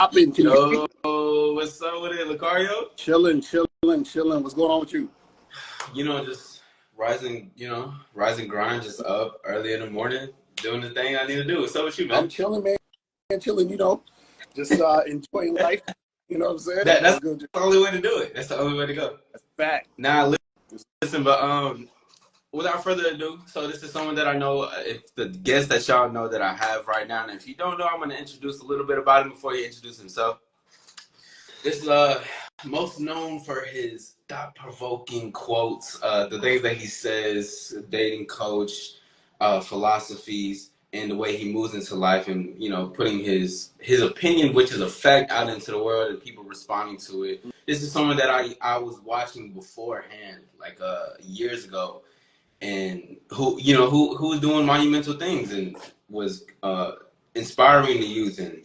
Can you hear me? Yo, what's up with it, Lucario? Chilling. What's going on with you? Just rising grind, just up early in the morning, doing the thing I need to do. What's up with you, I'm man? chilling, man. Chilling, just enjoying life. You know what I'm saying? That's Good. the only way to do it. That's the only way to go. That's a fact. Now, listen, but without further ado, so this is someone that I know. If the guest that y'all know that I have right now, and if you don't know, I'm gonna introduce a little bit about him before he introduces himself. This is most known for his thought-provoking quotes, the things that he says, dating coach, philosophies, and the way he moves into life, and putting his opinion, which is a fact, out into the world, and people responding to it. This is someone that I was watching beforehand, like years ago, and who was doing monumental things and was inspiring the youth. And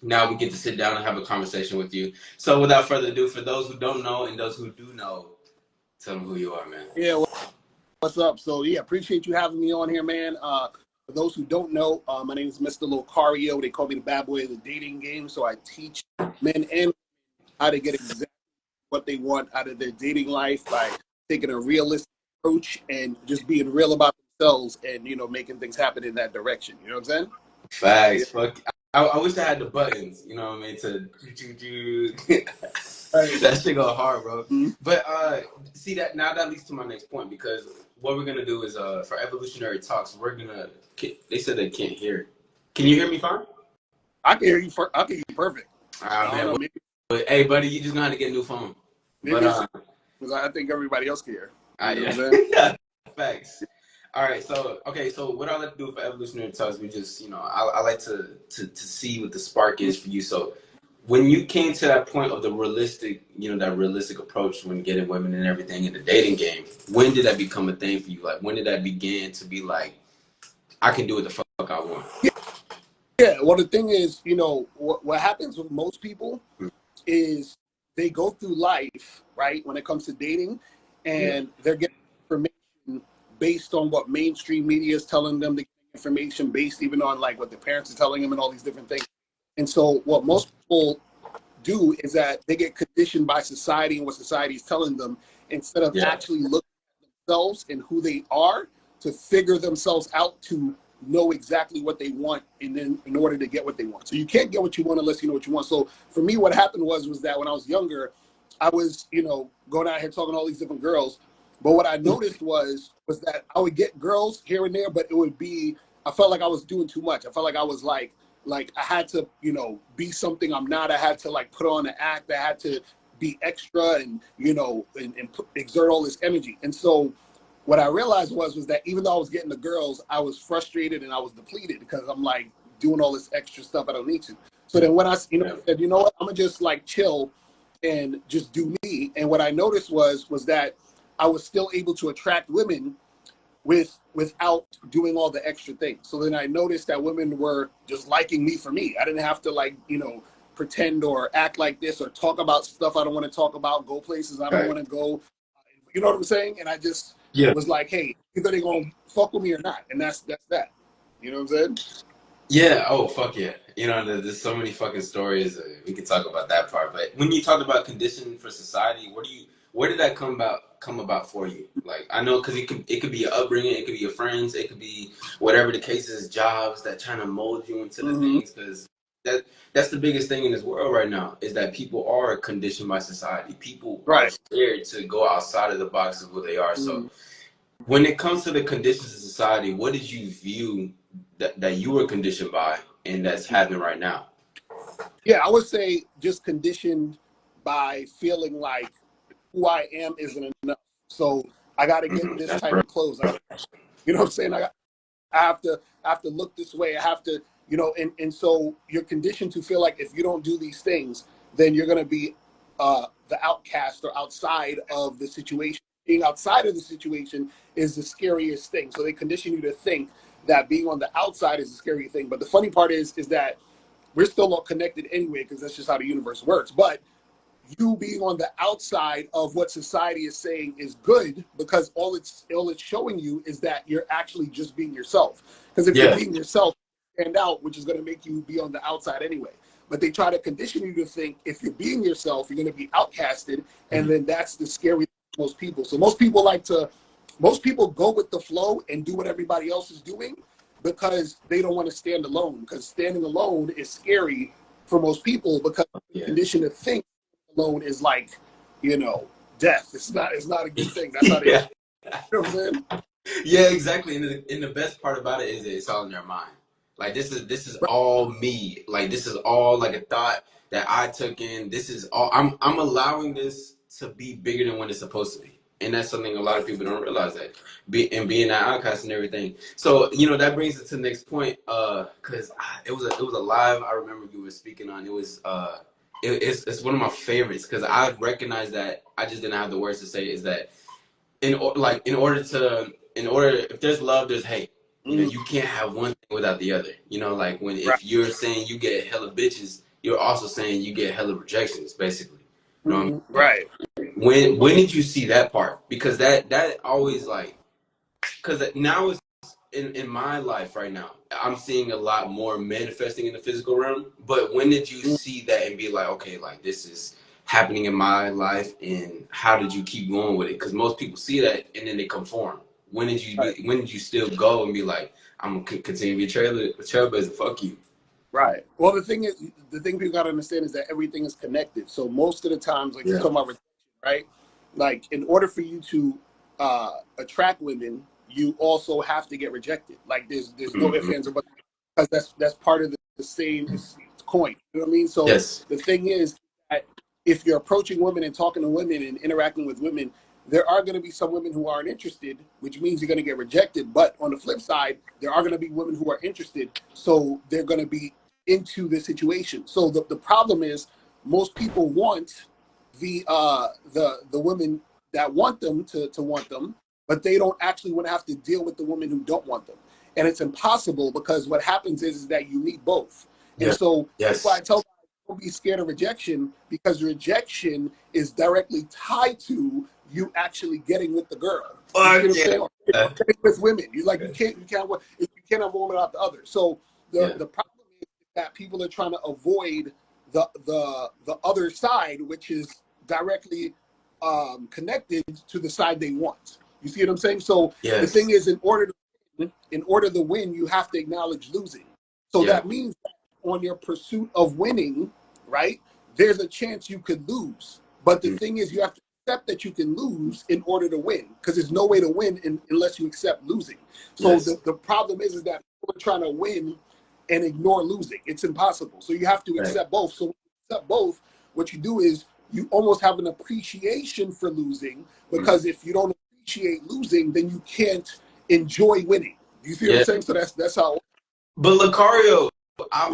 now we get to sit down and have a conversation with you. So without further ado, for those who don't know and those who do know, tell them who you are, man. Yeah, what's up? So yeah, appreciate you having me on here, man. For those who don't know, my name is Mr. Lucario. They call me the bad boy of the dating game. So I teach men and women how to get exactly what they want out of their dating life by taking a realistic approach and just being real about themselves and making things happen in that direction. You know what I'm saying? Facts. Fuck. I wish I had the buttons, you know what I mean, to that shit go hard, bro. Mm-hmm. But see that leads to my next point, because what we're gonna do is for evolutionary talks, they said they can't hear. Can you hear me fine? I can hear you. I can hear you perfect. Man, but hey, buddy, you just gonna have to get a new phone. Because I think everybody else can hear. Yeah. Facts. All right, so what I like to do for evolutionary talks, we just, I like to see what the spark is for you. So when you came to that point of the realistic, that realistic approach when getting women and everything in the dating game, when did that become a thing for you? Like, when did that begin to be like, I can do what the fuck I want? Yeah, well, the thing is, what happens with most people is they go through life, right, when it comes to dating, and they're getting information based on what mainstream media is telling them, the information based even on like what their parents are telling them and all these different things. And so what most people do is that they get conditioned by society and what society is telling them, instead of actually looking at themselves and who they are to figure themselves out, to know exactly what they want, and then in order to get what they want. So you can't get what you want unless you know what you want. So for me, what happened was that when I was younger, I was, going out here talking to all these different girls. But what I noticed was that I would get girls here and there, but it would be, I felt like I was doing too much. I felt like I was like I had to, be something I'm not. I had to like put on an act. I had to be extra and, exert all this energy. And so what I realized was that even though I was getting the girls, I was frustrated and I was depleted because I'm like doing all this extra stuff I don't need to. So then when I, said, you know what, I'm gonna just like chill and just do me. And what I noticed was that I was still able to attract women without doing all the extra things. So then I noticed that women were just liking me for me. I didn't have to like, pretend or act like this or talk about stuff I don't want to talk about, go places I don't want to go. You know what I'm saying? And I just was like, hey, either they're going to fuck with me or not. And that's that. You know what I'm saying? Yeah. Oh, fuck yeah. There's so many fucking stories. We could talk about that part. But when you talk about conditioning for society, where did that come about for you? Like, I know, because it could be your upbringing, it could be your friends, it could be whatever the case is, jobs that trying to mold you into the things. Because that's the biggest thing in this world right now, is that people are conditioned by society. People are scared to go outside of the box of who they are. So when it comes to the conditions of society, what did you view that you were conditioned by and that's happening right now? Yeah, I would say just conditioned by feeling like who I am isn't enough. So I got to get this type of clothes. You know what I'm saying? I have to look this way. I have to, and so you're conditioned to feel like if you don't do these things, then you're going to be the outcast or outside of the situation. Being outside of the situation is the scariest thing. So they condition you to think that being on the outside is the scary thing. But the funny part is that we're still all connected anyway, because that's just how the universe works. But you being on the outside of what society is saying is good, because all it's showing you is that you're actually just being yourself. Because if you're being yourself, stand out, which is going to make you be on the outside anyway. but they try to condition you to think if you're being yourself, you're going to be outcasted, and then that's the scary thing for most people. So most people go with the flow and do what everybody else is doing because they don't want to stand alone. Because standing alone is scary for most people because they're conditioned to think alone is like, death. It's not a good thing. That's how they. Yeah. You know what I'm saying? Yeah, exactly. And the best part about it is that it's all in their mind. Like this is all me. Like this is all like a thought that I took in. This is all I'm allowing this to be bigger than what it's supposed to be. And that's something a lot of people don't realize, that being that outcast and everything. So, that brings us to the next point. Cause it was a live I remember you were speaking on. It was it's one of my favorites because I recognize that I just didn't have the words to say, is that in order if there's love, there's hate. You can't have one thing without the other. Like Right. if you're saying you get hella bitches, you're also saying you get hella rejections, basically. You know what I'm saying? Right. When did you see that part? Because that always, like, because now it's in my life right now, I'm seeing a lot more manifesting in the physical realm. But when did you see that and be like, okay, like this is happening in my life, and how did you keep going with it? Because most people see that and then they conform. When did you still go and be like, I'm gonna continue to be a trailblazer? Fuck you. Right. Well, the thing people got to understand is that everything is connected. So most of the times, like you're talking about rejection, right? Like in order for you to attract women, you also have to get rejected. Like there's no ifs, ands, or buts, because that's part of the same coin. You know what I mean? So Yes. the thing is that if you're approaching women and talking to women and interacting with women, there are going to be some women who aren't interested, which means you're going to get rejected. But on the flip side, there are going to be women who are interested, so they're going to be into the situation. So the problem is most people want the women that want them to want them, but they don't actually want to have to deal with the women who don't want them. And it's impossible because what happens is that you need both. And so that's why I tell them, don't be scared of rejection, because rejection is directly tied to you actually getting with the girl. You see what I'm saying? With women, you can't have one without the other. So the problem is that people are trying to avoid the other side, which is directly connected to the side they want. You see what I'm saying? So the thing is, in order to win, you have to acknowledge losing. So that means that on your pursuit of winning, right, there's a chance you could lose. But the thing is, you have to accept that you can lose in order to win, because there's no way to win unless you accept losing. So the problem is that people are trying to win and ignore losing. It's impossible. So you have to accept both. So when you accept both, what you do is you almost have an appreciation for losing, because if you don't appreciate losing, then you can't enjoy winning. You see what I'm saying? So that's how. But Lucario, I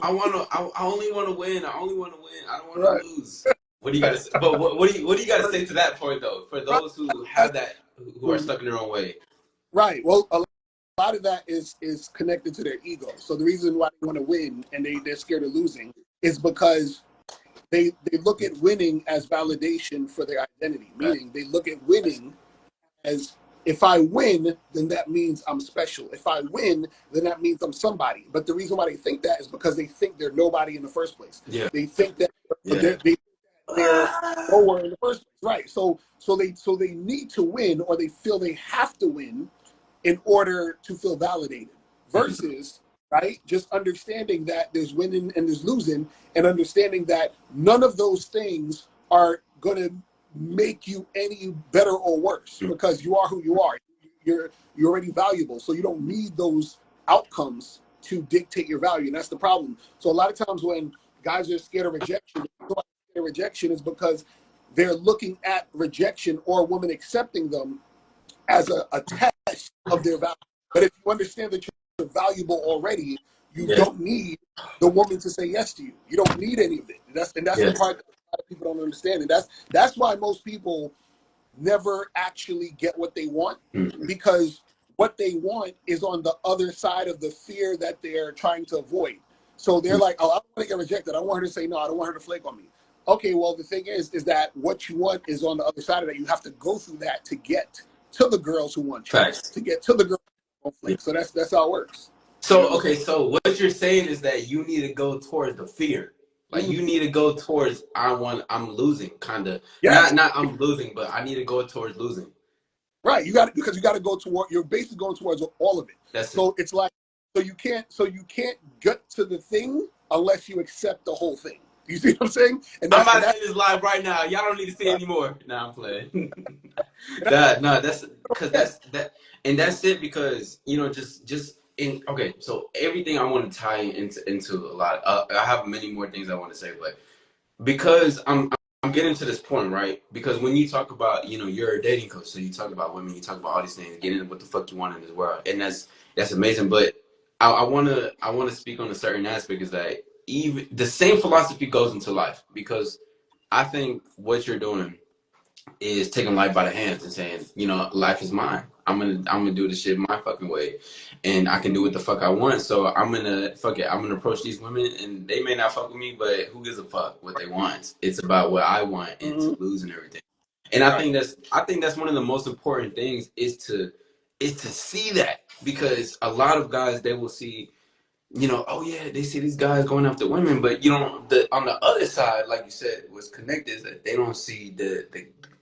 only want to win. I only want to win. I don't want to lose. What do you got to say? But what do you got to say to that point, though? For those who have that, who are stuck in their own way. Right. Well, a lot of that is connected to their ego. So the reason why they want to win and they're scared of losing is because they look at winning as validation for their identity. Meaning they look at winning as, if I win, then that means I'm special. If I win, then that means I'm somebody. But the reason why they think that is because they think they're nobody in the first place. They think that they're nowhere in the first place. Right. So they need to win, or they feel they have to win in order to feel validated. Versus, right, just understanding that there's winning and there's losing, and understanding that none of those things are going to make you any better or worse, because you are who you are. You're already valuable, so you don't need those outcomes to dictate your value, and that's the problem. So a lot of times when guys are scared of rejection is because they're looking at rejection or a woman accepting them as a test of their value. But if you understand that you're valuable already, you don't need the woman to say yes to you. You don't need any of it. That's the part that a lot of people don't understand. And that's why most people never actually get what they want, because what they want is on the other side of the fear that they're trying to avoid. So they're like, oh, I don't want to get rejected. I want her to say no. I don't want her to flake on me. Okay, well, the thing is that what you want is on the other side of that. You have to go through that to get to the girls who want you, to get to the girls who don't flake. So that's how it works. So, okay, so what you're saying is that you need to go towards the fear. Like you need to go towards I'm losing, kind of. Yes. Not I'm losing, but I need to go towards losing. Right. Because you got to go toward, you're basically going towards all of it. That's so it. It's like, so you can't get to the thing unless you accept the whole thing. You see what I'm saying? I'm about to end this live right now. Y'all don't need to see anymore. Nah, I'm playing. That's because that's it because just in okay. So everything I want to tie into a lot. I have many more things I want to say, but because I'm getting to this point, right? Because when you talk about, you're a dating coach, so you talk about women, you talk about all these things, getting what the fuck you want in this world, and that's amazing. But I wanna speak on a certain aspect is that even the same philosophy goes into life because I think what you're doing is taking life by the hands and saying, life is mine. I'm gonna do this shit my fucking way, and I can do what the fuck I want. So I'm gonna fuck it. I'm gonna approach these women, and they may not fuck with me, but who gives a fuck what they want? It's about what I want and to lose and everything. And I think that's one of the most important things is to see that because a lot of guys they will see oh yeah, they see these guys going after women, but on the other side, like you said, what's connected is that they don't see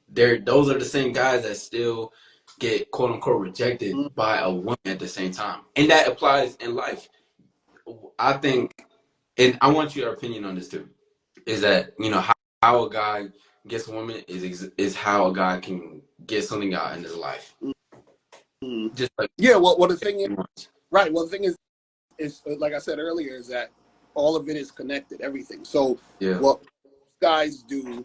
those are the same guys that still get quote unquote rejected by a woman at the same time, and that applies in life. I think, and I want your opinion on this too. Is that how a guy gets a woman is how a guy can get something out in his life. Just like well, the thing is, right. Well, the thing is like I said earlier, is that all of it is connected, everything. So what guys do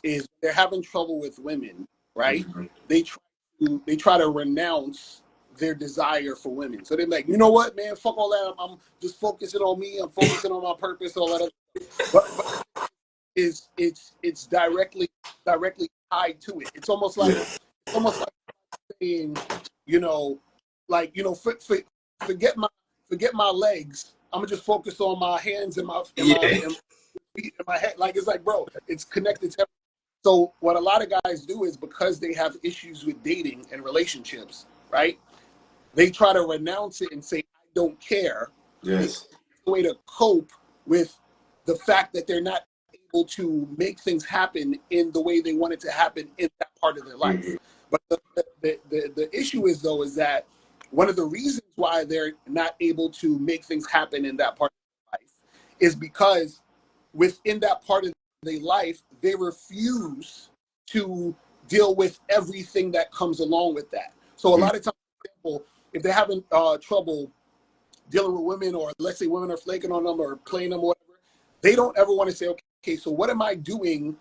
is they're having trouble with women, right? They try to renounce their desire for women. So they're like, you know what, man, fuck all that. I'm just focusing on me. I'm focusing on my purpose, all that other stuff. But it's directly tied to it. It's almost like saying, forget my legs. I'm gonna just focus on my hands and my feet and my head. Like it's like, bro, it's connected to everything. So what a lot of guys do is because they have issues with dating and relationships, right? They try to renounce it and say, I don't care. yes, a way to cope with the fact that they're not able to make things happen in the way they want it to happen in that part of their life. But the issue is though is that one of the reasons why they're not able to make things happen in that part of their life is because within that part of their life they refuse to deal with everything that comes along with that. So a lot of times, for example, if they're having trouble dealing with women, or let's say women are flaking on them or playing them or whatever, they don't ever want to say, okay, so what am I doing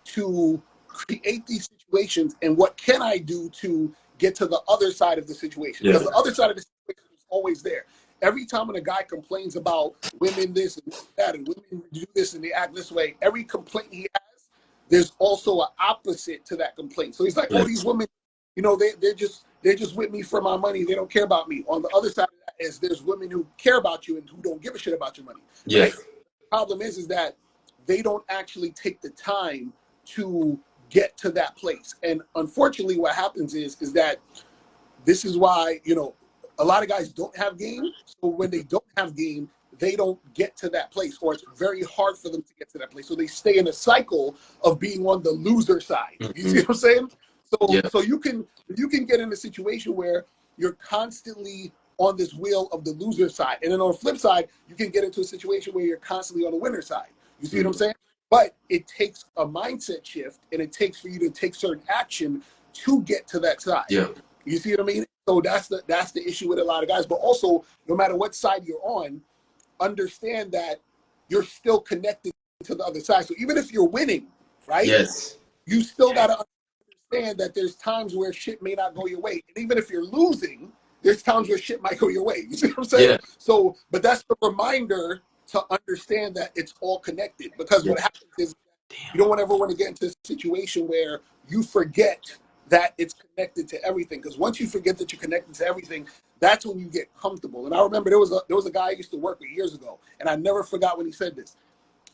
to create these situations, and what can I do to get to the other side of the situation? Because the other side of the situation is always there. Every time when a guy complains about women this and that, and women do this and they act this way, every complaint he has, there's also an opposite to that complaint. So he's like, oh, these women, they're just with me for my money. They don't care about me. On the other side of that is there's women who care about you and who don't give a shit about your money. Right? The problem is that they don't actually take the time to get to that place. And unfortunately, what happens is that this is why, a lot of guys don't have game. So when they don't have game, they don't get to that place, or it's very hard for them to get to that place. So they stay in a cycle of being on the loser side. You see what I'm saying? So you can get in a situation where you're constantly on this wheel of the loser side. And then on the flip side, you can get into a situation where you're constantly on the winner side. You see what I'm saying? But it takes a mindset shift, and it takes for you to take certain action to get to that side. You see what I mean? So that's the issue with a lot of guys. But also, no matter what side you're on, understand that you're still connected to the other side. So even if you're winning, right? You still got to understand that there's times where shit may not go your way. And even if you're losing, there's times where shit might go your way. You see what I'm saying? So, but that's the reminder to understand that it's all connected. Because what happens is you don't ever want to get into a situation where you forget that it's connected to everything. Because once you forget that you're connected to everything, that's when you get comfortable. And I remember there was a guy I used to work with years ago, and I never forgot when he said this.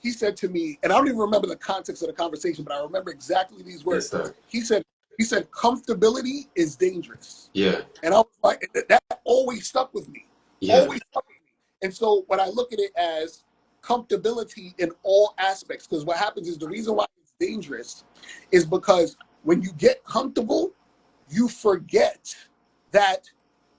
He said to me, and I don't even remember the context of the conversation, but I remember exactly these words. He said, comfortability is dangerous. And I was like, that always stuck with me. Always stuck with me. And so when I look at it as comfortability in all aspects. Because what happens is the reason why it's dangerous is because when you get comfortable, you forget that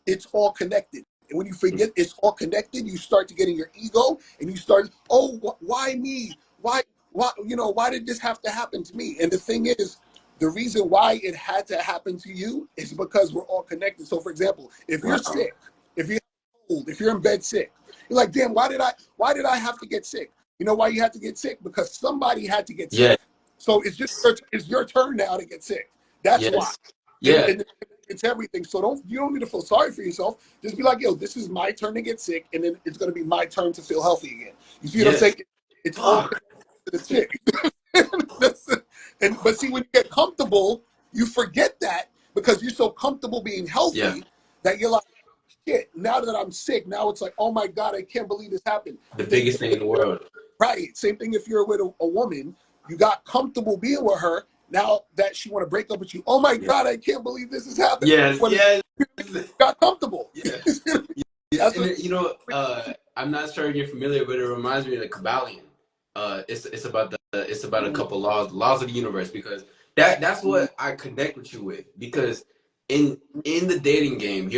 it's all connected. And when you forget it's all connected, you start to get in your ego and you start, oh, why me? Why, why did this have to happen to me? And the thing is, the reason why it had to happen to you is because we're all connected. So for example, if you're sick, if you're cold, if you're in bed sick, you're like, damn, why did I have to get sick? You know why you had to get sick? Because somebody had to get sick. So it's your turn now to get sick. That's why. And it's everything. So you don't need to feel sorry for yourself. Just be like, yo, this is my turn to get sick, and then it's gonna be my turn to feel healthy again. You see what I'm saying? It's all connected to the sick. But see, when you get comfortable, you forget that because you're so comfortable being healthy that you're like, shit, now that I'm sick, now it's like, oh my God, I can't believe this happened. The biggest thing in the world. Right. Same thing if you're with a woman, you got comfortable being with her. Now that she want to break up with you, oh my God, I can't believe this is happening. You got comfortable. I'm not sure if you're familiar, but it reminds me of the Kabbalion. It's about a couple laws of the universe, because that's what I connect with you with, because in the dating game,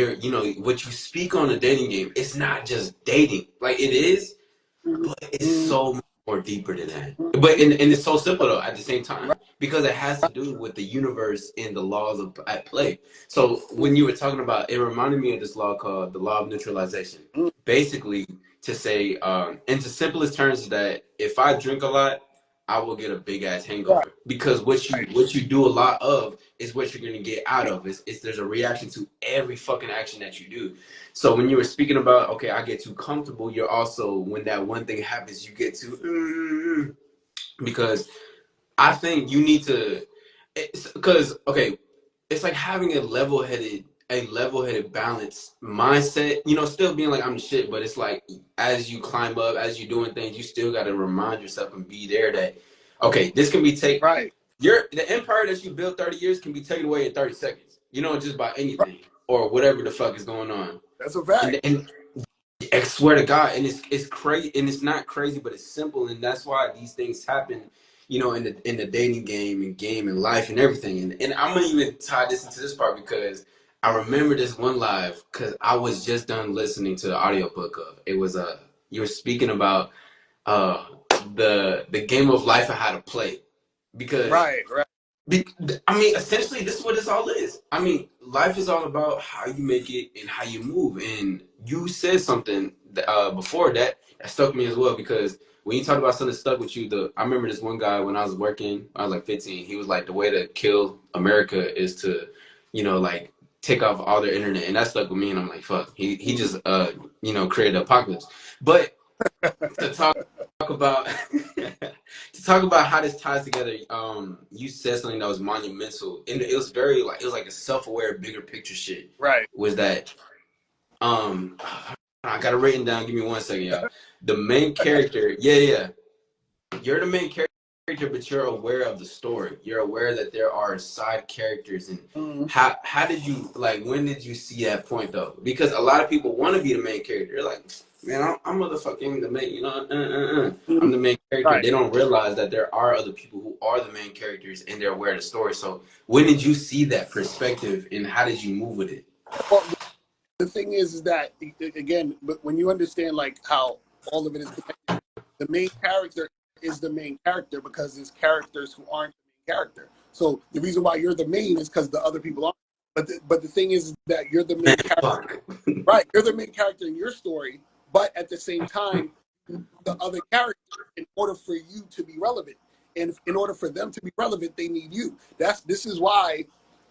what you speak on the dating game, it's not just dating. Like, it is, but it's so much more deeper than that. But and it's so simple though at the same time, because it has to do with the universe and the laws at play. So when you were talking about it, reminded me of this law called the law of neutralization. Basically, to say, into simplest terms, is that if I drink a lot, I will get a big ass hangover, because what you do a lot of is what you're gonna get out of. There's a reaction to every fucking action that you do. So when you were speaking about, okay, I get too comfortable, you're also, when that one thing happens, you get too because I think you need to, because okay, it's like having a level-headed balanced mindset, still being like, I'm the shit, but it's like, as you climb up, as you're doing things, you still got to remind yourself and be there that, okay, this can be taken. Right. The empire that you built 30 years can be taken away in 30 seconds, just by anything or whatever the fuck is going on. That's a fact. And I swear to God, and it's crazy, and it's not crazy, but it's simple, and that's why these things happen, in the dating game and life and everything. And I'm gonna even tie this into this part, because I remember this one live, because I was just done listening to the audiobook of it. Was you were speaking about the game of life and how to play, because I mean, essentially, this is what this all is. I mean, life is all about how you make it and how you move. And you said something before that stuck me as well, because when you talk about something that stuck with you, I remember this one guy when I was working, I was like 15. He was like, the way to kill America is to, like, take off all their internet, and that stuck with me. And I'm like, fuck, he just created an apocalypse. But to talk about how this ties together, you said something that was monumental, and it was very like, it was like a self-aware, bigger picture shit. Was that I got it written down, give me 1 second, y'all. The main character, you're the main character, but you're aware of the story. You're aware that there are side characters. And how did you, like, when did you see that point though? Because a lot of people want to be the main character. They're like, man, I'm motherfucking the main, I'm the main character. They don't realize that there are other people who are the main characters, and they're aware of the story. So when did you see that perspective, and how did you move with it? Well, the thing is that, again, but when you understand like how all of it is connected, the main character is the main character because there's characters who aren't the main character. So the reason why you're the main is because the other people aren't. But the thing is that you're the main character. Right. You're the main character in your story, but at the same time, the other character, in order for you to be relevant, and in order for them to be relevant, they need you. This is why,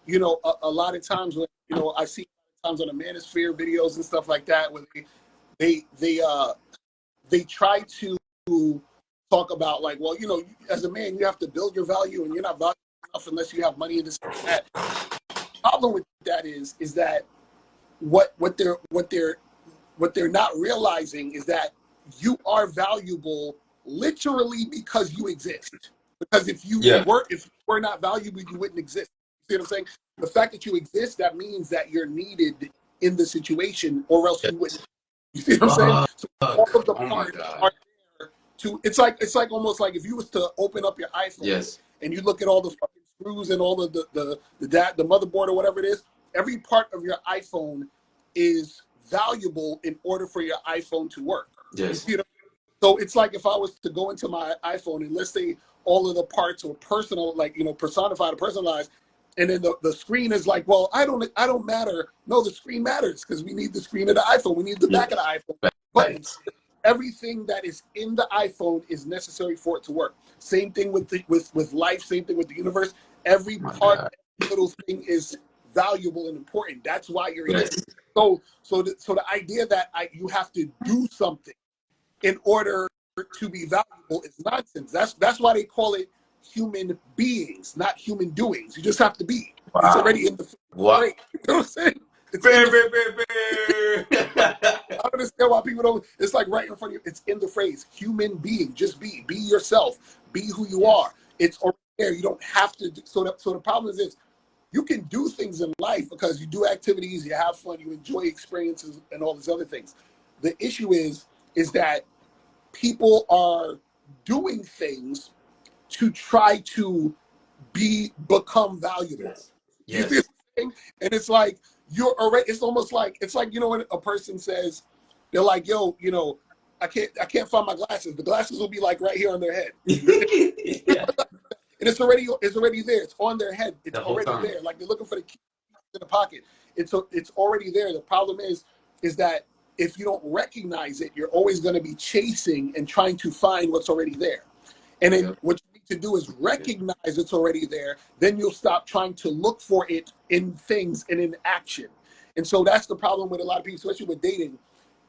a lot of times when, I see times on the manosphere videos and stuff like that, when they try to talk about like, well, as a man, you have to build your value, and you're not valuable enough unless you have money and this and that. The problem with that is that what they're not realizing is that you are valuable literally because you exist. Because if you were not valuable, you wouldn't exist. You see what I'm saying? The fact that you exist, that means that you're needed in the situation, or else you wouldn't. You see what I'm saying? So all of the parts are there to it's like almost like if you was to open up your iPhone Yes. and you look at all the fucking screws and all of the motherboard or whatever it is, every part of your iPhone is valuable in order for your iPhone to work. Yes. You know? So it's like if I was to go into my iPhone and let's say all of the parts were personal, like, you know, personified or personalized, and then the screen is like, well, I don't matter. No, the screen matters because we need the screen of the iPhone. We need the back of the iPhone. Buttons. Everything that is in the iPhone is necessary for it to work. Same thing with with life. Same thing with the universe. Every part, every little thing is valuable and important. That's why you're here. So the idea that you have to do something in order to be valuable is nonsense. That's why they call it human beings, not human doings. You just have to be. Wow. It's already in the phrase. You know what I'm saying? It's I don't understand why people don't. It's like right in front of you. It's in the phrase human being. Just be. Be yourself. Be who you are. It's already there. You don't have to. So the problem is this. You can do things in life because you do activities, you have fun, you enjoy experiences and all these other things. The issue is that people are doing things to try to become valuable. Yes. You see what I'm saying? And it's like you're already. It's almost like you know when a person says they're like, yo, you know, I can't find my glasses. The glasses will be like right here on their head. Yeah. And it's already there. It's on their head. It's The whole already time. there. Like they're looking for the key in the pocket. It's already there. The problem is that if you don't recognize it, you're always going to be chasing and trying to find what's already there. And then what you need to do is recognize it's already there. Then you'll stop trying to look for it in things and in action. And so that's the problem with a lot of people, especially with dating.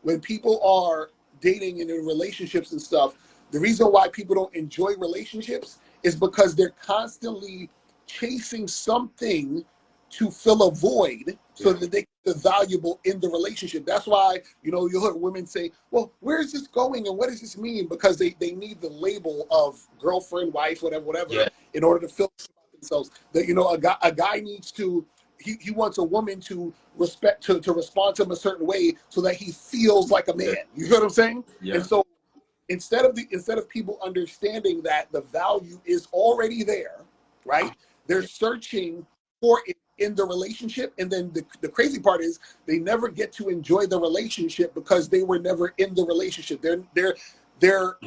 When people are dating and in relationships and stuff, the reason why people don't enjoy relationships is because they're constantly chasing something to fill a void so that they get valuable in the relationship. That's why, you know, you'll hear women say, well, where is this going and what does this mean? Because they need the label of girlfriend, wife, whatever, in order to fill themselves. That, you know, a guy needs to, he wants a woman to respect, to respond to him a certain way so that he feels like a man. You know what I'm saying? Yeah. And so instead of people understanding that the value is already there, right? They're searching for it in the relationship, and then the crazy part is they never get to enjoy the relationship because they were never in the relationship. Their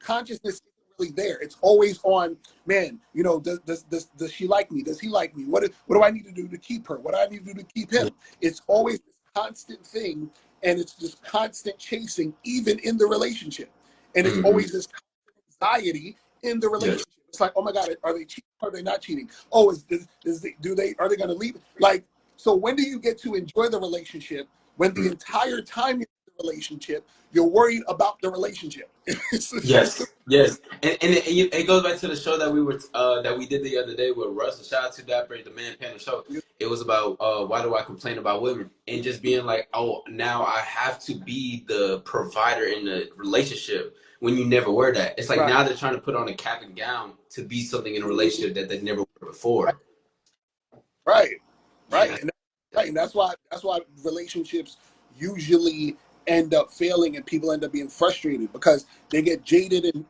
consciousness isn't really there. It's always on, man, you know, does she like me? Does he like me? What do I need to do to keep her? What do I need to do to keep him? It's always this constant thing, and it's just constant chasing, even in the relationship. And it's always this anxiety in the relationship. It's like, oh my God, are they cheating? Are they not cheating? Oh, are they going to leave? Like, so when do you get to enjoy the relationship when the entire time you're in the relationship, you're worried about the relationship? Yes. And it goes back to the show that we did the other day with Russell. Shout out to that the Man Panel show. It was about why do I complain about women, and just being like, oh, now I have to be the provider in the relationship when you never were that. It's like now they're trying to put on a cap and gown to be something in a relationship that they never were before. Right. And that's why relationships usually end up failing and people end up being frustrated because they get jaded in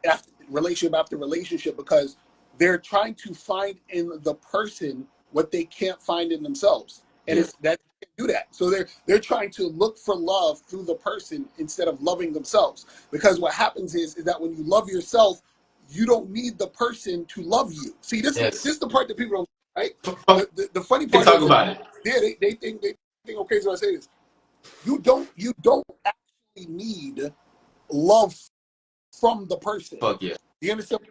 relationship after relationship because they're trying to find in the person what they can't find in themselves. And it's that they can't do that. So they're trying to look for love through the person instead of loving themselves. Because what happens is that when you love yourself, you don't need the person to love you. See, this is the part that people don't, right? The funny part talk is, about it. Yeah, they think okay. So I say this: you don't actually need love from the person. Fuck yeah. You understand?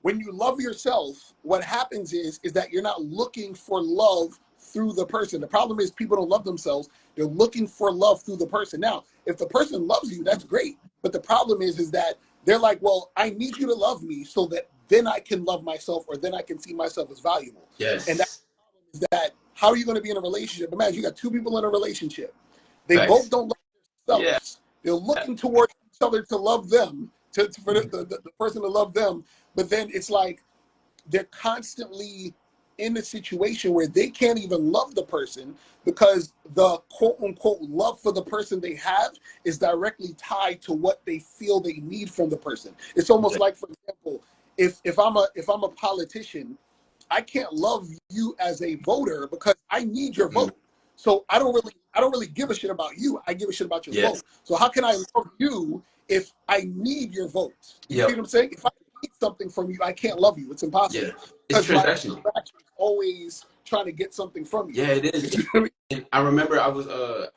When you love yourself, what happens is that you're not looking for love through the person. The problem is people don't love themselves. They're looking for love through the person. Now, if the person loves you, that's great. But the problem is that they're like, well, I need you to love me so that then I can love myself or then I can see myself as valuable. Yes. And that's the problem is that how are you going to be in a relationship? Imagine you got two people in a relationship. They both don't love themselves. They're looking towards each other to love them, for the person to love them. But then it's like they're constantly in a situation where they can't even love the person because the quote unquote love for the person they have is directly tied to what they feel they need from the person. It's almost like, for example, if I'm a politician, I can't love you as a voter because I need your vote. So I don't really give a shit about you. I give a shit about your vote. So how can I love you if I need your vote? You see what I'm saying? If I need something from you, I can't love you. It's impossible. Yeah, it's transactional. My interaction is always trying to get something from you. Yeah, it is. And I remember I was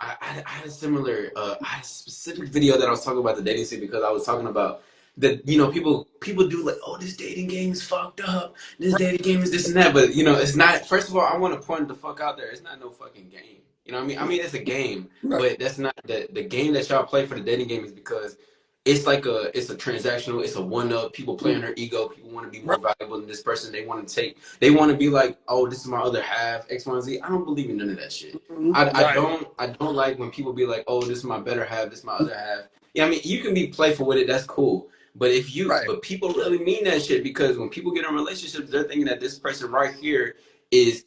I had a similar I had a specific video that I was talking about the dating scene because I was talking about that, you know, people do like, oh, this dating game is fucked up, this dating game is this and that, but you know, it's not. First of all, I want to point the fuck out there, it's not no fucking game. You know what I mean? I mean, it's a game, but that's not the game that y'all play for the dating game is because it's like it's a transactional, it's a one up. People play on their ego. People want to be more valuable than this person. They want to be like, oh, this is my other half, X, Y, and Z. I don't believe in none of that shit. I don't like when people be like, oh, this is my better half, this is my other half. Yeah, I mean, you can be playful with it, that's cool. But but people really mean that shit because when people get in relationships, they're thinking that this person right here is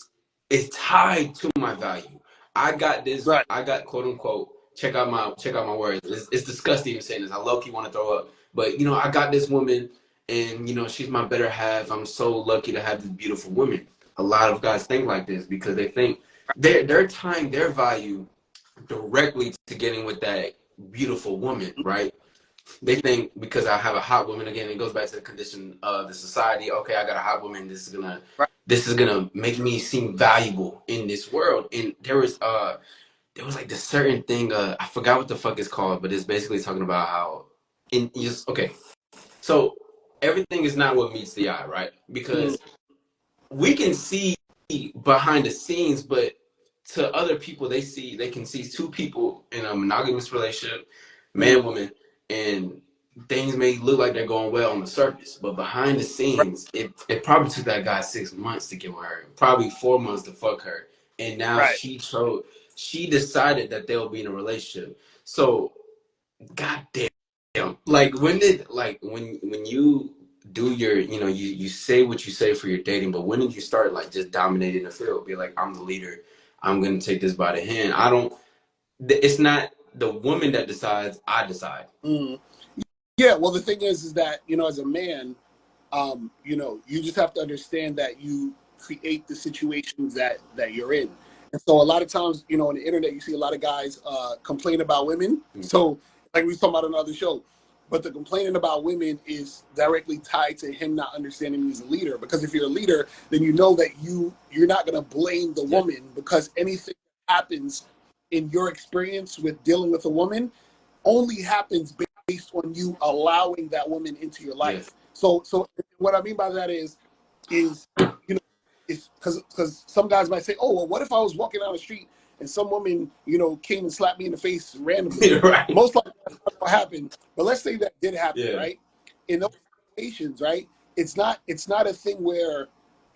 tied to my value. I got this. I got quote unquote. Check out my words. It's disgusting even saying this. I low key want to throw up. But you know, I got this woman, and you know, she's my better half. I'm so lucky to have this beautiful woman. A lot of guys think like this because they think they're tying their value directly to getting with that beautiful woman, right? They think because I have a hot woman, again, it goes back to the condition of the society. Okay, I got a hot woman. This is gonna make me seem valuable in this world. And there was like this certain thing. I forgot what the fuck it's called, but it's basically talking about how okay. So everything is not what meets the eye, right? Because we can see behind the scenes, but to other people, they can see two people in a monogamous relationship, man, woman, and things may look like they're going well on the surface, but behind the scenes, it probably took that guy 6 months to get with her, probably 4 months to fuck her, and now she decided that they'll be in a relationship. So, goddamn, like when you do your, you know, you say what you say for your dating, but when did you start like just dominating the field? Be like, I'm the leader. I'm gonna take this by the hand. It's not the woman that decides. I decide. Yeah. Well, the thing is that, you know, as a man, you know, you just have to understand that you create the situations that you're in. And so a lot of times, you know, on the internet, you see a lot of guys complain about women. So like we was talking about on another show, but the complaining about women is directly tied to him not understanding he's a leader. Because if you're a leader, then you know that you're not going to blame the woman because anything that happens in your experience with dealing with a woman only happens based on you allowing that woman into your life. So what I mean by that is you know, it's because some guys might say, oh, well, what if I was walking down the street and some woman, you know, came and slapped me in the face randomly? Most likely that's not what happened. But let's say that did happen, right? In those situations, right? It's not a thing where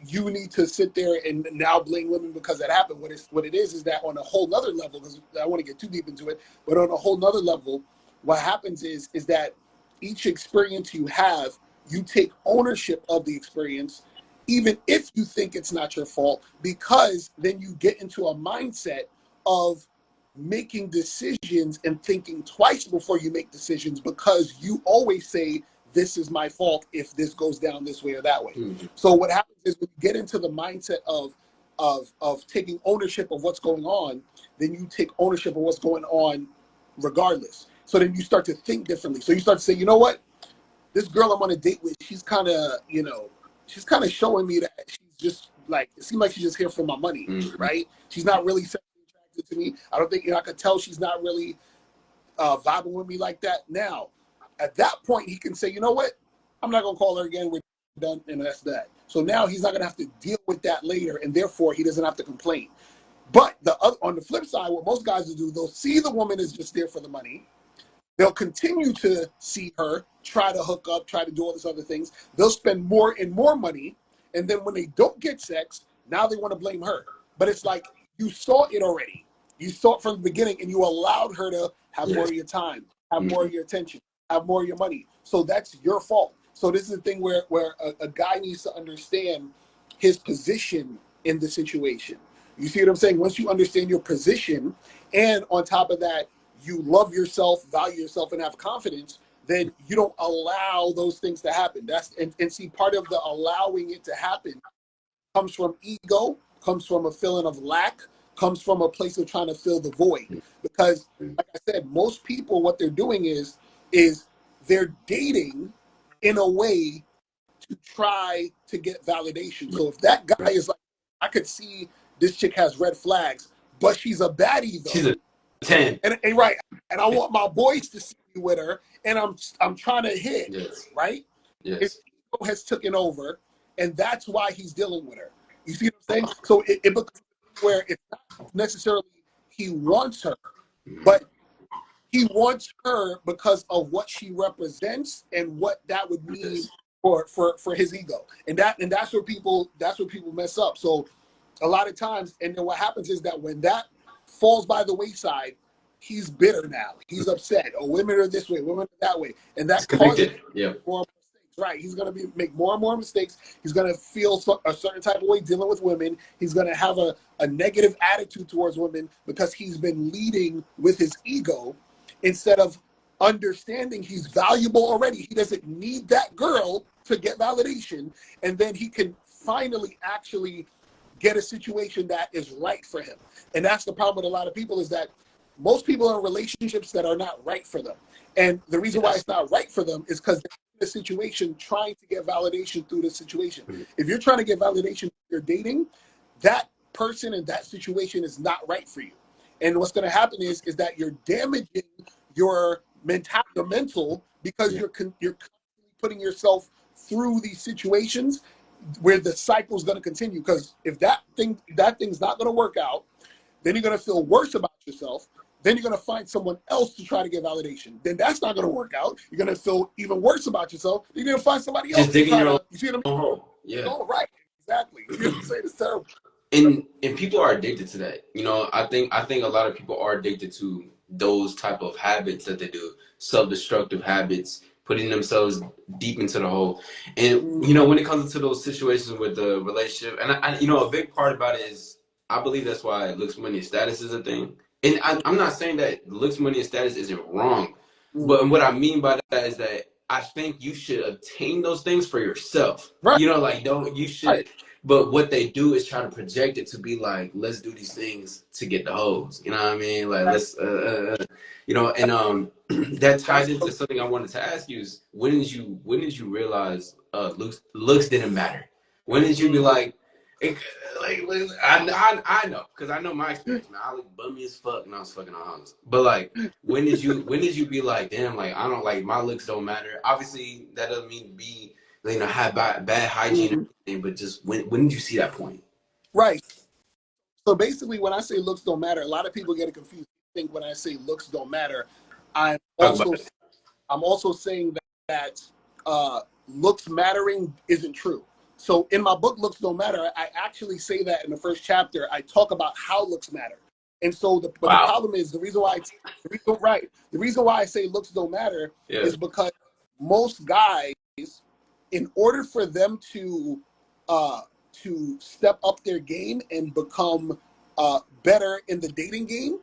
you need to sit there and now blame women because that happened. What it is that on a whole nother level, because I don't want to get too deep into it, but on a whole nother level, what happens is that each experience you have, you take ownership of the experience, even if you think it's not your fault, because then you get into a mindset of making decisions and thinking twice before you make decisions because you always say, this is my fault if this goes down this way or that way. So what happens is when you get into the mindset of taking ownership of what's going on, then you take ownership of what's going on regardless. So then you start to think differently. So you start to say, you know what? This girl I'm on a date with, she's kind of, you know, she's kind of showing me that she's just like, it seems like she's just here for my money, right? She's not really sexually attracted to me. I don't think, you know, I could tell she's not really vibing with me like that. Now, at that point, he can say, you know what? I'm not going to call her again. We're done, and that's that. So now he's not going to have to deal with that later, and therefore he doesn't have to complain. But on the flip side, what most guys will do, they'll see the woman is just there for the money. They'll continue to see her, try to hook up, try to do all these other things. They'll spend more and more money. And then when they don't get sex, now they want to blame her. But it's like, you saw it already. You saw it from the beginning, and you allowed her to have more of your time, have more of your attention, have more of your money. So that's your fault. So this is the thing where a guy needs to understand his position in the situation. You see what I'm saying? Once you understand your position, and on top of that, you love yourself, value yourself, and have confidence, then you don't allow those things to happen. And see, part of the allowing it to happen comes from ego, comes from a feeling of lack, comes from a place of trying to fill the void. Because, like I said, most people, what they're doing is they're dating in a way to try to get validation. So if that guy is like, I could see this chick has red flags, but she's a baddie She's though. a 10. And right, and I want my boys to see me with her, and I'm trying to hit, Yes. right? His Yes. ego has taken over, and that's why he's dealing with her. You see what I'm saying? So it becomes where it's not necessarily he wants her, but he wants her because of what she represents and what that would mean Yes. for his ego. And that's where people mess up. So a lot of times, and then what happens is that when that falls by the wayside, he's bitter now. He's upset. Oh, women are this way, women are that way, and that causes Yeah. more mistakes. Right? He's going to make more and more mistakes. He's going to feel a certain type of way dealing with women. He's going to have a negative attitude towards women because he's been leading with his ego instead of understanding he's valuable already. He doesn't need that girl to get validation, and then he can finally actually get a situation that is right for him. And that's the problem with a lot of people, is that most people are in relationships that are not right for them. And the reason why it's not right for them is because they're in a situation trying to get validation through the situation. If you're trying to get validation through your dating, that person and that situation is not right for you. And what's going to happen is that you're damaging your mental, because you're constantly putting yourself through these situations where the cycle is going to continue. Because if that thing's not going to work out, then you're going to feel worse about yourself. Then you're going to find someone else to try to get validation. Then that's not going to work out. You're going to feel even worse about yourself. You're going to find somebody else Just digging your own you see what I mean? hole. Yeah. Oh, right. Exactly. You see what I'm saying? It's terrible. And people are addicted to that. I think a lot of people are addicted to those type of habits that they do, self-destructive habits, putting themselves deep into the hole. And when it comes into those situations with the relationship, and a big part about it is, I believe that's why looks, money, and status is a thing. And I'm not saying that looks, money, and status isn't wrong, but what I mean by that is that I think you should obtain those things for yourself. Right. You should. But what they do is try to project it to be like, let's do these things to get the hoes. You know what I mean? Like, let's, and that ties into something I wanted to ask you is, when did you realize looks didn't matter? When did you be like, I know, because I know my experience, man. I look bummy as fuck when I was fucking on hoes. But like, when did you be like, damn, like, I don't, like, my looks don't matter? Obviously, that doesn't mean be, have bad hygiene or anything, but just when did you see that point? Right. So basically, when I say looks don't matter, a lot of people get it confused. They think when I say looks don't matter, I'm also saying that looks mattering isn't true. So in my book, Looks Don't Matter, I actually say that in the first chapter. I talk about how looks matter. And so the problem is, the reason why I say looks don't matter is because most guys, in order for them to step up their game and become better in the dating game,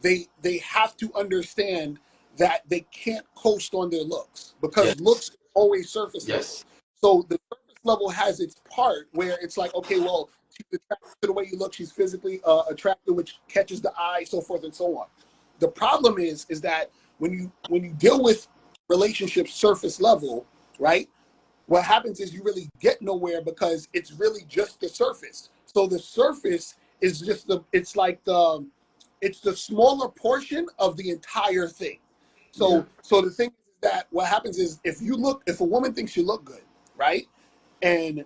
they have to understand that they can't coast on their looks, because looks always surface level. So the surface level has its part where it's like, okay, well, she's attracted to the way you look, she's physically attractive, which catches the eye, so forth and so on. The problem is that when you deal with relationships surface level, right? What happens is you really get nowhere, because it's really just the surface. So the surface is just it's the smaller portion of the entire thing. So the thing is that what happens is, if a woman thinks you look good, right, and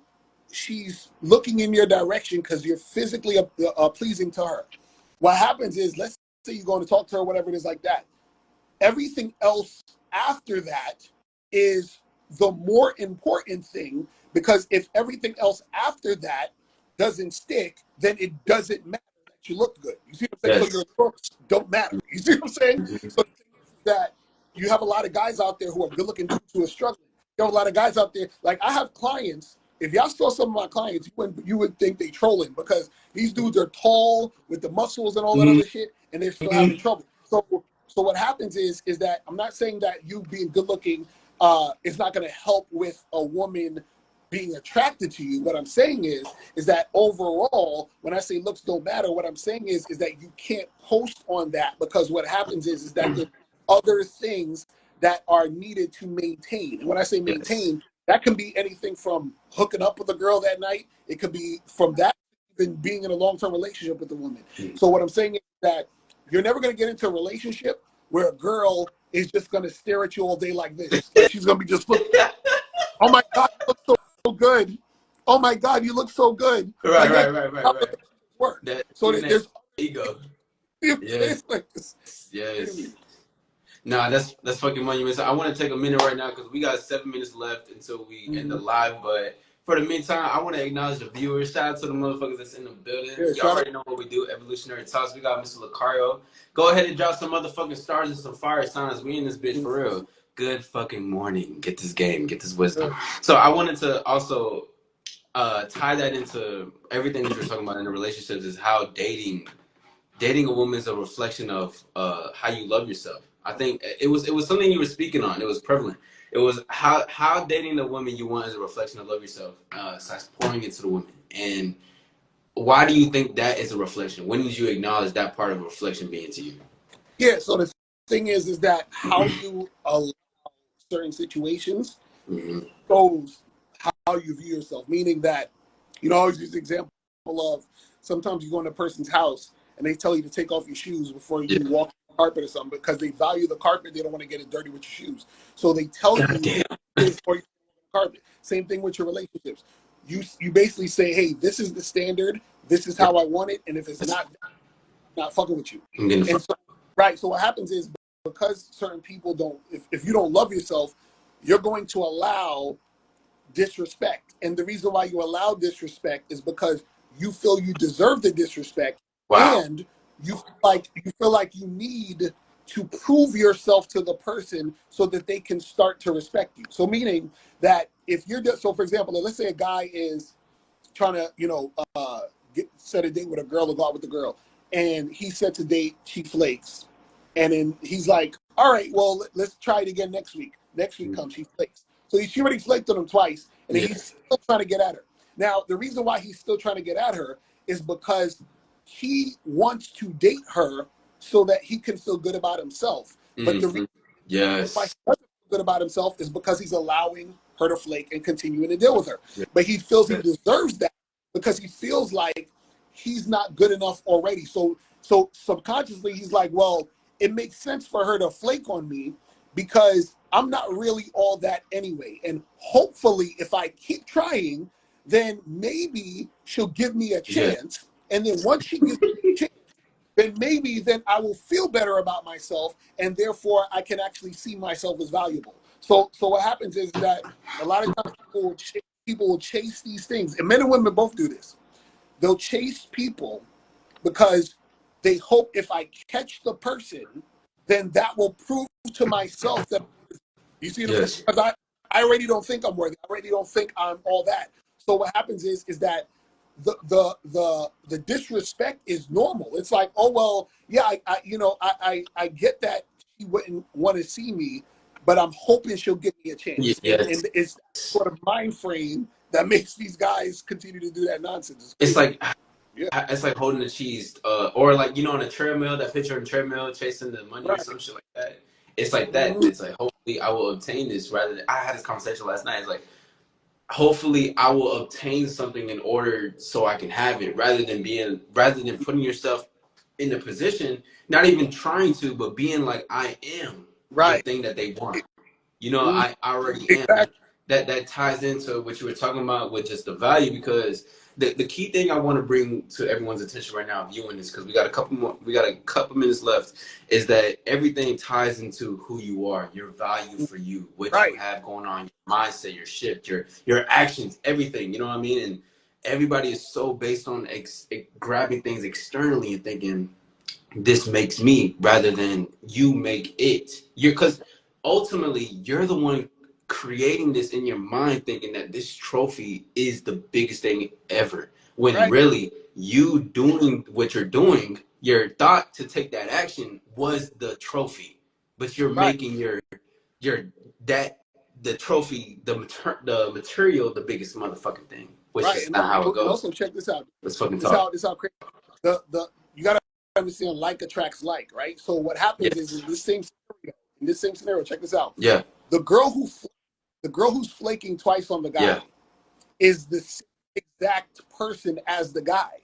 she's looking in your direction because you're physically pleasing to her, what happens is, let's say you're going to talk to her, whatever it is like that. Everything else after that is the more important thing, because if everything else after that doesn't stick, then it doesn't matter that you look good. You see what I'm saying? So your looks don't matter. You see what I'm saying? So the thing is that you have a lot of guys out there who are good looking dudes who are struggling. You have a lot of guys out there, like I have clients if y'all saw some of my clients, you would think they trolling because these dudes are tall with the muscles and all that other shit, and they're still having trouble. So what happens is that I'm not saying that you being good looking is not going to help with a woman being attracted to you. What I'm saying is that overall, when I say looks don't matter, what I'm saying is that you can't post on that, because what happens is that there's other things that are needed to maintain. And when I say maintain, that can be anything from hooking up with a girl that night. It could be from that even being in a long-term relationship with a woman. So what I'm saying is that you're never going to get into a relationship where a girl is just going to stare at you all day like this. Like she's going to be just looking, oh my God, you look so good. Oh my God, you look so good. Right, Like right. work. That, So that there's ego. it's like this. Yes. Nah, that's fucking monumental. So I want to take a minute right now because we got 7 minutes left until we end the live. But for the meantime, I want to acknowledge the viewers. Shout out to the motherfuckers that's in the building. Yeah, Y'all already know what we do. Evolutionary Talks. We got Mr. Lucario. Go ahead and drop some motherfucking stars and some fire signs. We in this bitch for real. Good fucking morning. Get this game. Get this wisdom. So I wanted to also tie that into everything that you're talking about in the relationships, is how dating a woman is a reflection of how you love yourself. I think it was something you were speaking on. It was prevalent. It was how dating the woman you want is a reflection of love yourself. Starts pouring into the woman. And why do you think that is a reflection? When did you acknowledge that part of a reflection being to you? Yeah. So the thing is that how you allow certain situations shows how you view yourself. Meaning that, I always use the example of sometimes you go in a person's house and they tell you to take off your shoes before you walk on the carpet or something because they value the carpet. They don't want to get it dirty with your shoes. So they tell you this before you walk on the carpet. Same thing with your relationships. You basically say, hey, this is the standard. This is how I want it. And if it's not fucking with you. And so, right. So what happens is because certain people don't, if you don't love yourself, you're going to allow disrespect. And the reason why you allow disrespect is because you feel you deserve the disrespect. Wow. And you feel like you need to prove yourself to the person so that they can start to respect you. So meaning that if you're just, so for example, let's say a guy is trying to, set a date with a girl or go out with the girl, and he sets a date, she flakes. And then he's like, all right, well, let's try it again next week. Next week comes, she flakes. So she already flaked on him twice, and then he's still trying to get at her. Now, the reason why he's still trying to get at her is because he wants to date her so that he can feel good about himself. But the reason why he doesn't feel good about himself is because he's allowing her to flake and continuing to deal with her. But he feels he deserves that because he feels like he's not good enough already. So subconsciously, he's like, well, it makes sense for her to flake on me because I'm not really all that anyway. And hopefully, if I keep trying, then maybe she'll give me a chance. And then once she gives me a chance, then maybe then I will feel better about myself, and therefore I can actually see myself as valuable. So what happens is that a lot of times people will chase these things, and men and women both do this. They'll chase people because they hope if I catch the person, then that will prove to myself that, you see what I'm saying? Because I already don't think I'm worthy. I already don't think I'm all that. So what happens is that the disrespect is normal. It's like, oh well, yeah, I get that she wouldn't want to see me, but I'm hoping she'll give me a chance. And it's that sort of mind frame that makes these guys continue to do that nonsense. It's like holding the cheese, or like on a treadmill. That picture on a treadmill chasing the money or some shit like that. It's like that. It's like hopefully I will obtain this rather than I had this conversation last night. It's like hopefully I will obtain something in order so I can have it rather than putting yourself in the position, not even trying to, but being like I am the thing that they want. I already am. That ties into what you were talking about with just the value, because the key thing I want to bring to everyone's attention right now viewing this, because we got a couple minutes left, is that everything ties into who you are, your value for you, what you have going on, your mindset, your shift, your actions, everything, you know what I mean? And everybody is so based on grabbing things externally and thinking this makes me rather than you make it. Because ultimately you're the one creating this in your mind thinking that this trophy is the biggest thing ever, when Right. really you doing what you're doing, your thought to take that action was the trophy, but you're Right. making your that the trophy, the material, the biggest motherfucking thing, which Right. is not how it And goes. also check this out. Let's fucking talk. This how crazy. The you gotta understand like attracts like, right? So what happens is Yes. in this same scenario, check this out. Yeah. The girl who's flaking twice on the Yeah. guy is the same exact person as the guy.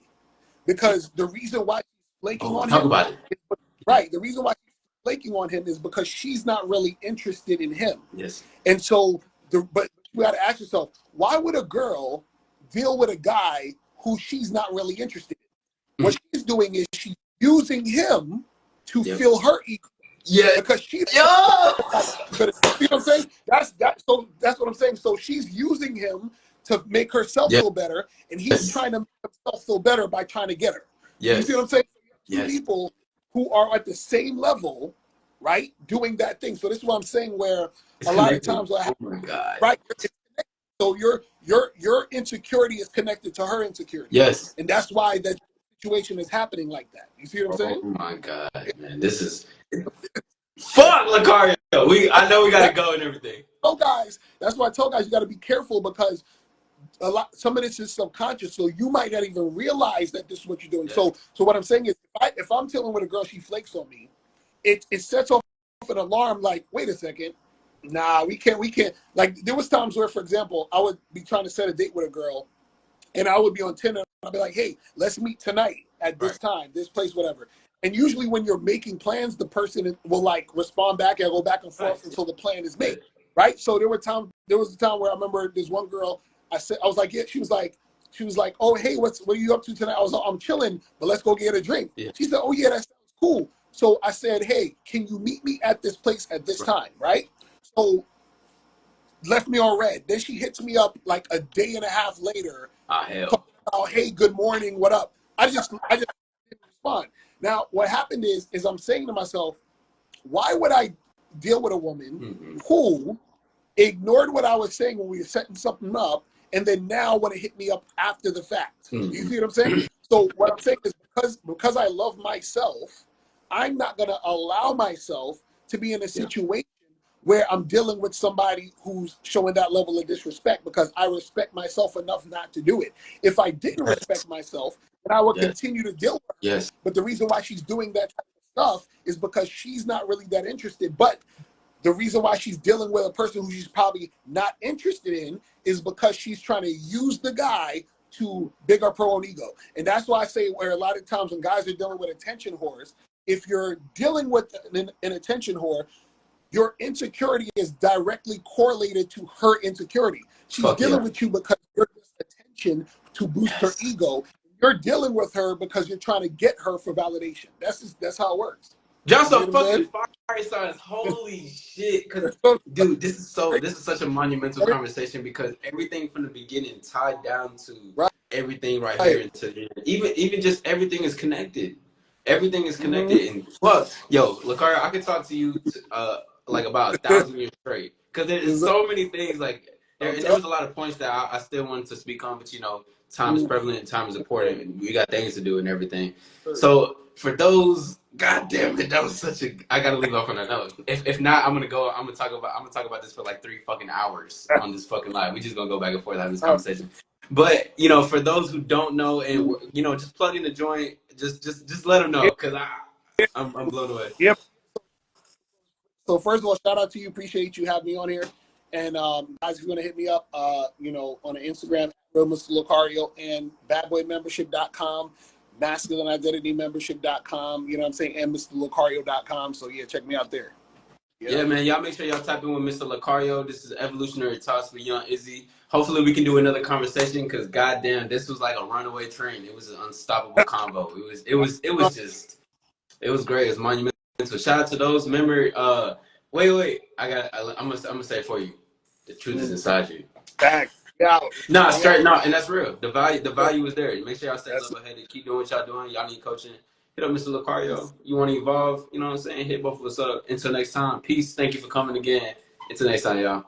Because the reason why she's flaking on Talk him about it. right, the reason why she's flaking on him is because she's not really interested in him. Yes. And so but you gotta ask yourself, why would a girl deal with a guy who she's not really interested in? What she's doing is she's using him to fill her ego. Yeah. Because she Yo! you know what I'm saying? That's what I'm saying. So she's using him to make herself feel better, and he's trying to make himself feel better by trying to get her. Yes. You see what I'm saying? Two Yes. people who are at the same level, right, doing that thing. So this is what I'm saying, where a lot of times what happens, oh my God. right? So your insecurity is connected to her insecurity. Yes. And that's why that situation is happening like that. You see what I'm saying? Oh my God, man. This is fuck Lucario. I know we gotta go and everything. Oh guys, that's why I tell guys you gotta be careful, because some of this is subconscious, so you might not even realize that this is what you're doing. Yeah. So what I'm saying is, if I'm dealing with a girl, she flakes on me, it sets off an alarm. Like, wait a second, nah, we can't. Like, there was times where, for example, I would be trying to set a date with a girl, and I would be on Tinder. I'd be like, hey, let's meet tonight at this time, this place, whatever. And usually, when you're making plans, the person will like respond back and go back and forth until the plan is made. Right. So there was a time where I remember this one girl. I was like, yeah. She was like, oh, hey, what are you up to tonight? I was like, I'm chilling, but let's go get a drink. Yeah. She said, oh yeah, that sounds cool. So I said, hey, can you meet me at this place at this time? Right. So left me on red. Then she hits me up like a day and a half later. Hell. About, hey, good morning, what up? I just didn't respond. Now what happened is I'm saying to myself, why would I deal with a woman who ignored what I was saying when we were setting something up, and then now want to hit me up after the fact? You see what I'm saying? So what I'm saying is, because I love myself, I'm not going to allow myself to be in a situation where I'm dealing with somebody who's showing that level of disrespect, because I respect myself enough not to do it. If I didn't respect myself, then I would continue to deal with her. Yes. But the reason why she's doing that type of stuff is because she's not really that interested. But the reason why she's dealing with a person who she's probably not interested in is because she's trying to use the guy to big up her own ego. And that's why I say, where a lot of times when guys are dealing with attention whores, if you're dealing with an attention whore, your insecurity is directly correlated to her insecurity. She's dealing with you because you're just attention to boost her ego. You're dealing with her because you're trying to get her for validation. That's how it works. Just a fucking fire signs. Holy shit. Cause dude, this is such a monumental conversation, because everything from the beginning tied down to everything right here into the end. Even just everything is connected. Everything is connected. And fuck, yo, Lucario, I could talk to you like about 1,000 years straight, because there's so many things. Like there was a lot of points that I still wanted to speak on, but you know, time is prevalent and time is important, and we got things to do and everything. So for those, God damn it, that was such a. I gotta leave off on that note. If not, I'm gonna talk about this for like 3 fucking hours on this fucking live. We just gonna go back and forth having this conversation. But you know, for those who don't know, and you know, just plug in the joint. Just let them know, because I'm blown away. Yep. So first of all, shout out to you. Appreciate you having me on here. And guys, if you want to hit me up, you know, on the Instagram, Mr. Lucario, and badboymembership.com, masculineidentitymembership.com, you know what I'm saying, and MrLucario.com. So yeah, check me out there. Yeah, man. Y'all make sure y'all tap in with Mr. Lucario. This is Evolutionary Talks with Young Izzy. Hopefully we can do another conversation, because goddamn, this was like a runaway train. It was an unstoppable combo. It was great. It was monumental. Shout out to those. Remember, wait. I'm gonna say it for you. The truth is inside you. Back. Yeah. No, straight. No, and that's real. The value is there. Make sure y'all stay level-headed. Keep doing what y'all doing. Y'all need coaching. Hit up Mr. Lucario. You want to evolve? You know what I'm saying? Hit both of us up. Until next time. Peace. Thank you for coming again. Until next time, y'all.